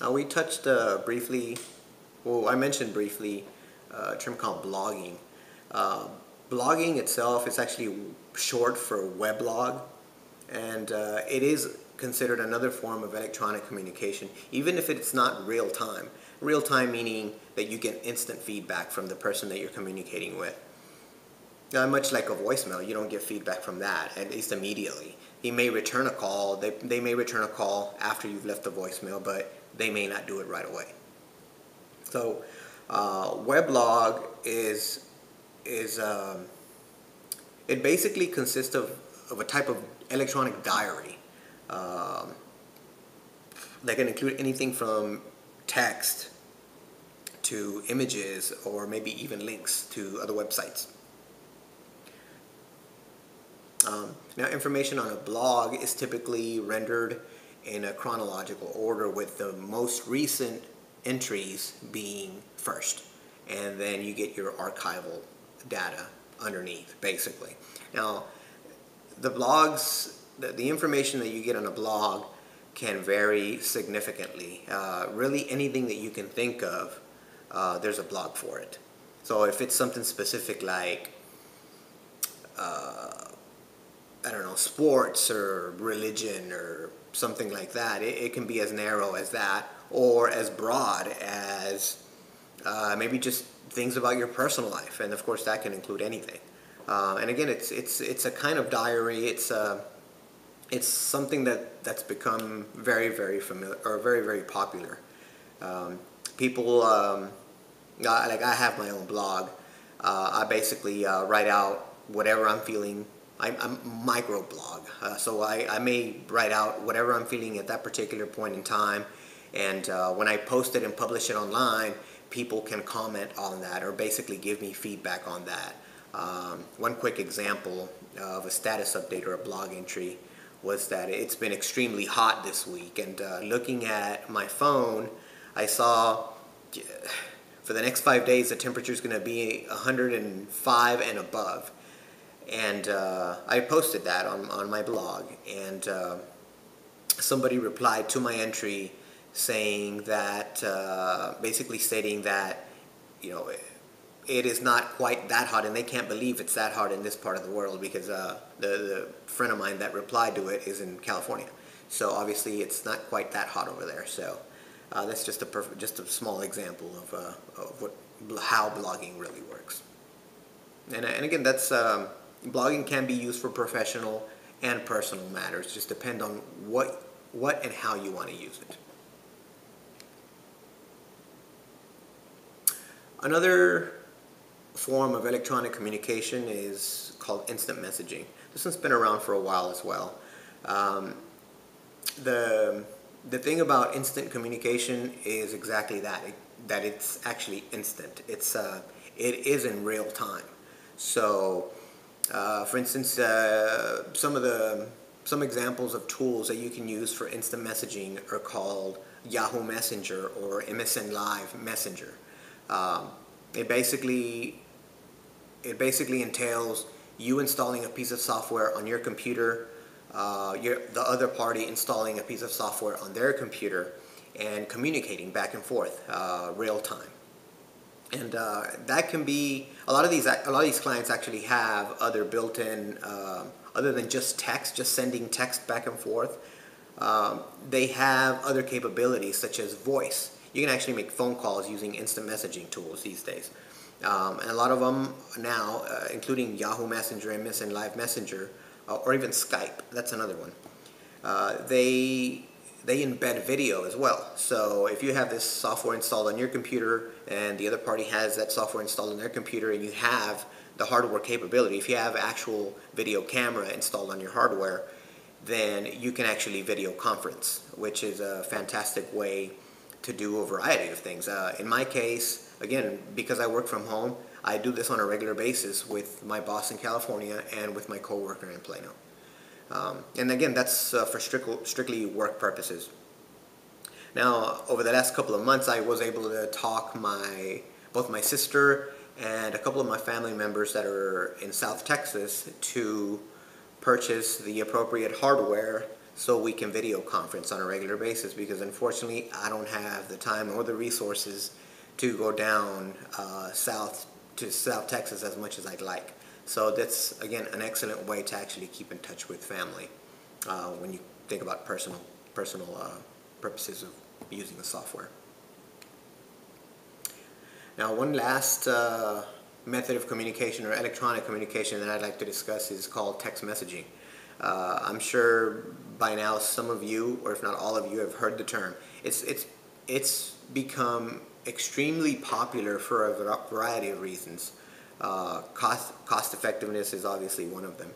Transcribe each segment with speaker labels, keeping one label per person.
Speaker 1: We touched briefly, well, I mentioned briefly a term called blogging. Uh, Blogging itself is actually short for weblog, and it is considered another form of electronic communication, even if it's not real time. Real time meaning that you get instant feedback from the person that you're communicating with. Much like a voicemail, you don't get feedback from that, at least immediately. He may return a call, they may return a call after you've left the voicemail, but they may not do it right away. So, weblog is it basically consists of a type of electronic diary um, that can include anything from text to images or maybe even links to other websites. Now, information on a blog is typically rendered in a chronological order, with the most recent entries being first, and then you get your archival data underneath, basically. Now, the information that you get on a blog can vary significantly. Really, anything that you can think of, there's a blog for it. So if it's something specific like I don't know, sports or religion or something like that, it can be as narrow as that, or as broad as maybe just things about your personal life, and of course that can include anything. And again, it's a kind of diary. It's something that's become very familiar, or very popular. People like, I have my own blog. I basically write out whatever I'm feeling. I'm microblog, so I may write out whatever I'm feeling at that particular point in time, and when I post it and publish it online, people can comment on that or basically give me feedback on that. One quick example of a status update or a blog entry was that it's been extremely hot this week, and looking at my phone, I saw for the next 5 days the temperature is going to be 105 and above. And I posted that on my blog, and somebody replied to my entry saying that, basically stating that, it is not quite that hot, and they can't believe it's that hot in this part of the world, because the friend of mine that replied to it is in California. So obviously it's not quite that hot over there. So that's just a small example of how blogging really works. And again, that's blogging can be used for professional and personal matters. Just depend on what and how you want to use it. Another form of electronic communication is called instant messaging. This one's been around for a while as well. The thing about instant communication is exactly that. That it's actually instant. It is in real time. So, for instance, some examples of tools that you can use for instant messaging are called Yahoo Messenger or MSN Live Messenger. It basically entails you installing a piece of software on your computer, the other party installing a piece of software on their computer, and communicating back and forth real time. And that can be a lot of these clients actually have other built-in, other than just text, just sending text back and forth. They have other capabilities such as voice. You can actually make phone calls using instant messaging tools these days. And a lot of them now, including Yahoo Messenger, MSN Live Messenger, or even Skype. That's another one. They embed video as well. So if you have this software installed on your computer and the other party has that software installed on their computer, and you have the hardware capability, if you have actual video camera installed on your hardware, then you can actually video conference, which is a fantastic way to do a variety of things. In my case, again, because I work from home, I do this on a regular basis with my boss in California and with my coworker in Plano. And again, that's for strictly work purposes. Now, over the last couple of months, I was able to talk both my sister and a couple of my family members that are in South Texas to purchase the appropriate hardware so we can video conference on a regular basis, because unfortunately I don't have the time or the resources to go down south to South Texas as much as I'd like. So that's, again, an excellent way to actually keep in touch with family when you think about personal purposes of using the software. Now, one last method of communication, or electronic communication, that I'd like to discuss is called text messaging. I'm sure by now some of you, or if not all of you, have heard the term. It's become extremely popular for a variety of reasons. Cost effectiveness is obviously one of them.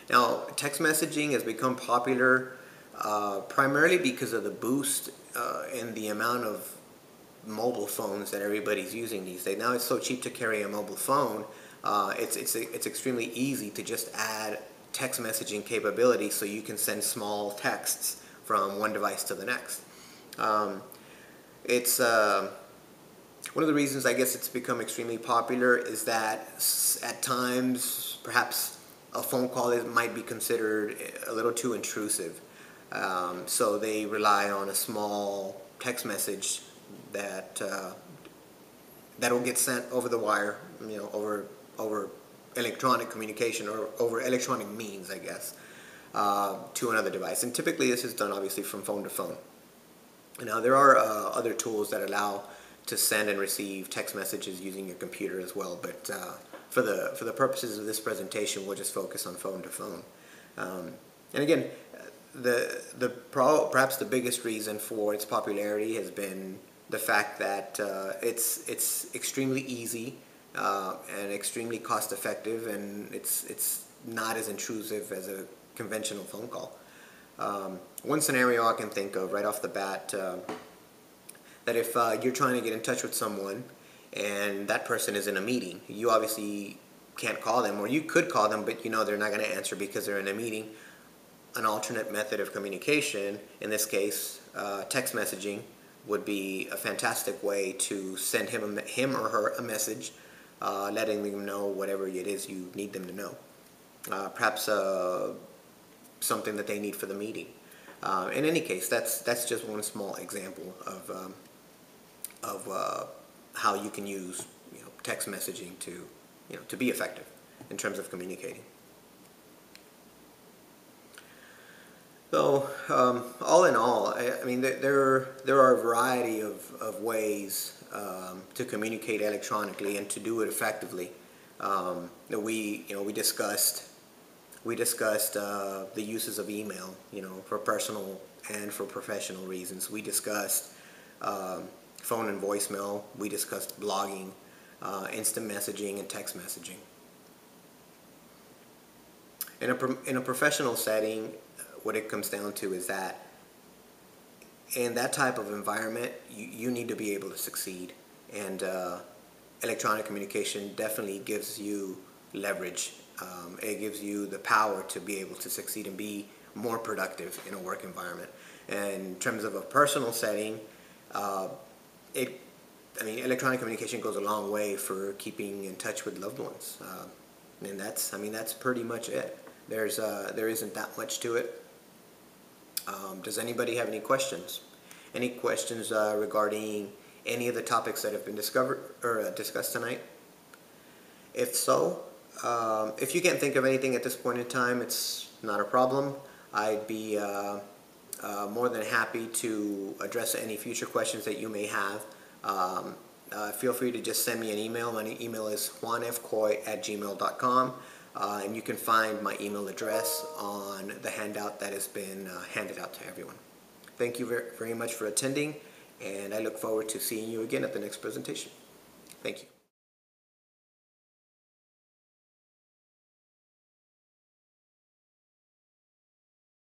Speaker 1: Now, text messaging has become popular primarily because of the boost in the amount of mobile phones that everybody's using these days. Now it's so cheap to carry a mobile phone. It's extremely easy to just add text messaging capability, so you can send small texts from one device to the next. It's one of the reasons I guess it's become extremely popular is that at times perhaps a phone call might be considered a little too intrusive. So they rely on a small text message that that'll get sent over the wire, over electronic communication, or over electronic means, I guess, to another device. And typically this is done obviously from phone to phone. Now there are other tools that allow to send and receive text messages using your computer as well, but for the purposes of this presentation, we'll just focus on phone to phone. And again, perhaps the biggest reason for its popularity has been the fact that it's extremely easy and extremely cost effective, and it's not as intrusive as a conventional phone call. One scenario I can think of right off the bat, that if you're trying to get in touch with someone and that person is in a meeting, you obviously can't call them, or you could call them, but they're not going to answer because they're in a meeting. An alternate method of communication, in this case text messaging, would be a fantastic way to send him or her a message, letting them know whatever it is you need them to know. Perhaps something that they need for the meeting. In any case, that's just one small example of how you can use text messaging to be effective in terms of communicating. So, all in all, I mean, there are a variety of ways to communicate electronically and to do it effectively. We discussed the uses of email, for personal and for professional reasons. We discussed phone and voicemail. We discussed blogging, instant messaging, and text messaging. In a professional setting, what it comes down to is that in that type of environment, you need to be able to succeed, and electronic communication definitely gives you leverage. It gives you the power to be able to succeed and be more productive in a work environment. And in terms of a personal setting, electronic communication goes a long way for keeping in touch with loved ones, and that's pretty much it. There isn't that much to it. Does anybody have any questions? Any questions regarding any of the topics that have been discussed tonight? If so, if you can't think of anything at this point in time, it's not a problem. I'd be more than happy to address any future questions that you may have. Feel free to just send me an email. My email is juanfcoy@gmail.com. And you can find my email address on the handout that has been handed out to everyone. Thank you very much for attending, and I look forward to seeing you again at the next presentation. Thank you.